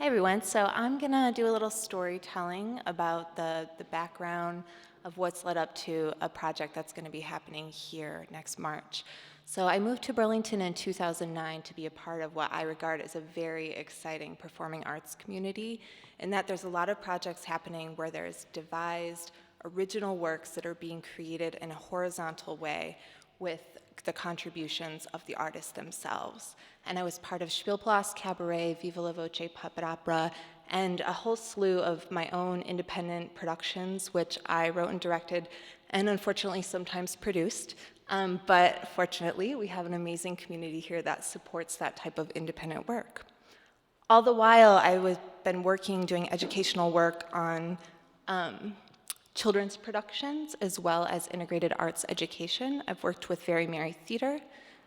everyone. So I'm gonna do a little storytelling about the background of what's led up to a project that's gonna be happening here next March. So I moved to Burlington in 2009 to be a part of what I regard as a very exciting performing arts community, in that there's a lot of projects happening where there's devised original works that are being created in a horizontal way with the contributions of the artists themselves. And I was part of Spielpalast Cabaret, Viva la Voce Puppet Opera, and a whole slew of my own independent productions, which I wrote and directed, and unfortunately sometimes produced. But fortunately, we have an amazing community here that supports that type of independent work. All the while, I've been working, doing educational work on children's productions, as well as integrated arts education. I've worked with Very Merry Theater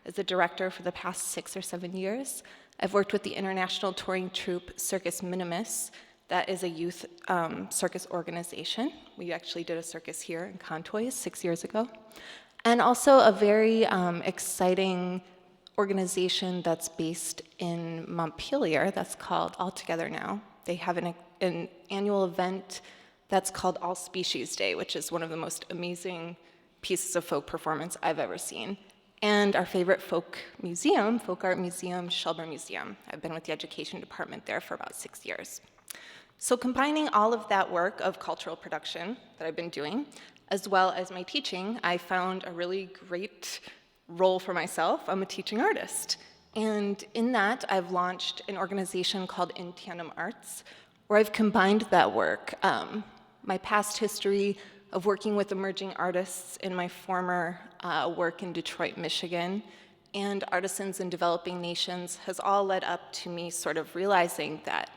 as a director for the past 6 or 7 years. I've worked with the international touring troupe Circus Minimus, that is a youth circus organization. We actually did a circus here in Contois 6 years ago. And also a very exciting organization that's based in Montpelier that's called All Together Now. They have an annual event that's called All Species Day, which is one of the most amazing pieces of folk performance I've ever seen. And our favorite folk art museum, Shelburne Museum. I've been with the education department there for about 6 years. So combining all of that work of cultural production that I've been doing, as well as my teaching, I found a really great role for myself. I'm a teaching artist. And in that, I've launched an organization called Tandem Arts, where I've combined that work, my past history of working with emerging artists in my former work in Detroit, Michigan, and artisans in developing nations has all led up to me sort of realizing that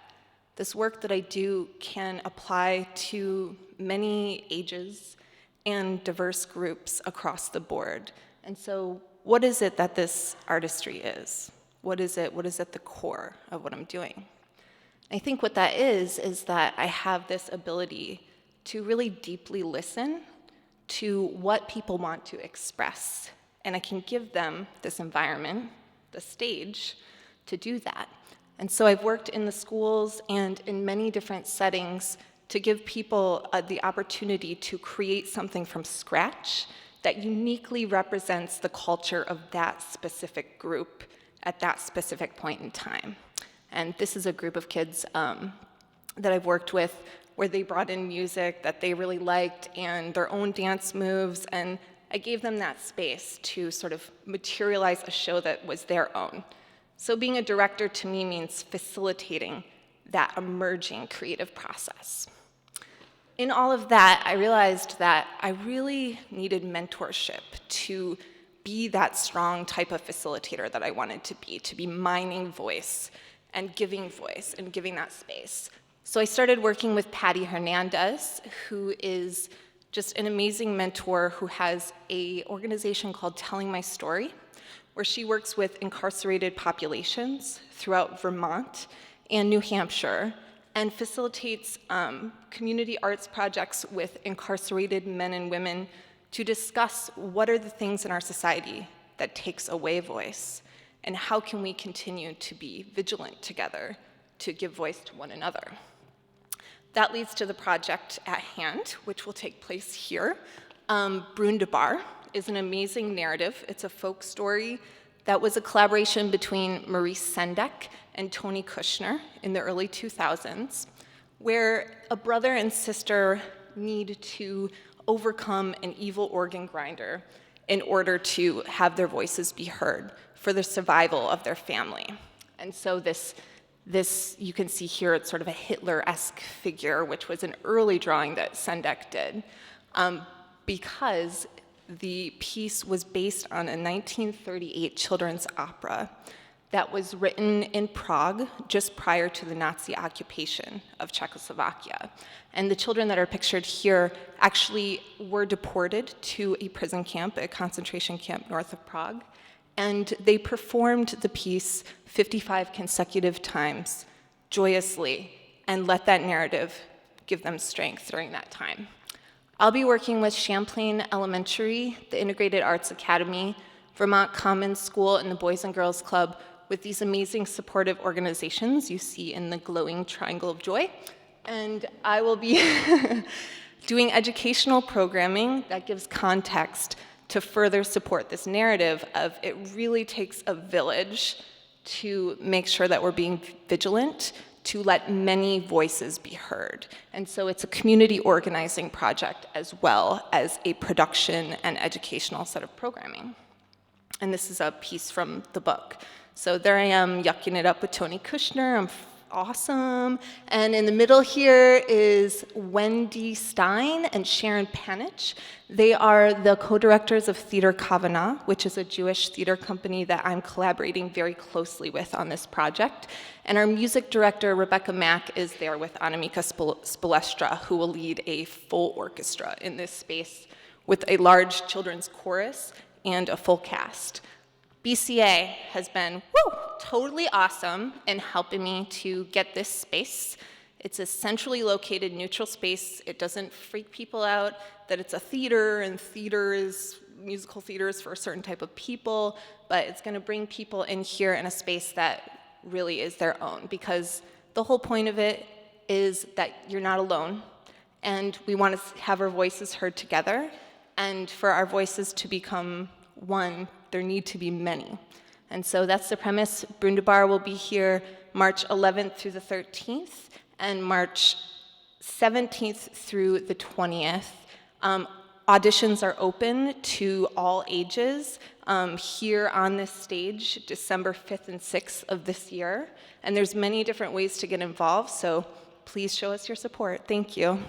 this work that I do can apply to many ages and diverse groups across the board. And so what is it that this artistry is? What is it at the core of what I'm doing? I think what that is that I have this ability to really deeply listen to what people want to express. And I can give them this environment, the stage, to do that. And so I've worked in the schools and in many different settings to give people the opportunity to create something from scratch that uniquely represents the culture of that specific group at that specific point in time. And this is a group of kids that I've worked with where they brought in music that they really liked and their own dance moves, and I gave them that space to sort of materialize a show that was their own. So being a director to me means facilitating that emerging creative process. In all of that, I realized that I really needed mentorship to be that strong type of facilitator that I wanted to be mining voice and giving that space. So I started working with Patty Hernandez, who is just an amazing mentor who has an organization called Telling My Story, where she works with incarcerated populations throughout Vermont and New Hampshire and facilitates community arts projects with incarcerated men and women to discuss what are the things in our society that takes away voice and how can we continue to be vigilant together to give voice to one another. That leads to the project at hand, which will take place here. Brundibar is an amazing narrative. It's a folk story that was a collaboration between Maurice Sendak and Tony Kushner in the early 2000s, where a brother and sister need to overcome an evil organ grinder in order to have their voices be heard for the survival of their family. And so this you can see here, it's sort of a Hitler-esque figure, which was an early drawing that Sendak did, because the piece was based on a 1938 children's opera that was written in Prague just prior to the Nazi occupation of Czechoslovakia. And the children that are pictured here actually were deported to a prison camp, a concentration camp north of Prague, and they performed the piece 55 consecutive times, joyously, and let that narrative give them strength during that time. I'll be working with Champlain Elementary, the Integrated Arts Academy, Vermont Commons School, and the Boys and Girls Club with these amazing supportive organizations you see in the glowing triangle of joy. And I will be doing educational programming that gives context to further support this narrative of it really takes a village to make sure that we're being vigilant, to let many voices be heard. And so it's a community organizing project as well as a production and educational set of programming. And this is a piece from the book. So there I am yucking it up with Tony Kushner. I'm awesome. And in the middle here is Wendy Stein and Sharon Panich. They are the co-directors of Theater Kavanagh, which is a Jewish theater company that I'm collaborating very closely with on this project. And our music director, Rebecca Mack, is there with Anamika Spolestra, who will lead a full orchestra in this space with a large children's chorus and a full cast. BCA has been totally awesome in helping me to get this space. It's a centrally located neutral space. It doesn't freak people out that it's a theater, and musical theater is for a certain type of people, but it's gonna bring people in here in a space that really is their own, because the whole point of it is that you're not alone, and we want to have our voices heard together, and for our voices to become one, there need to be many. And so that's the premise. Brundibar will be here March 11th through the 13th, and March 17th through the 20th. Auditions are open to all ages here on this stage, December 5th and 6th of this year. And there's many different ways to get involved, so please show us your support. Thank you.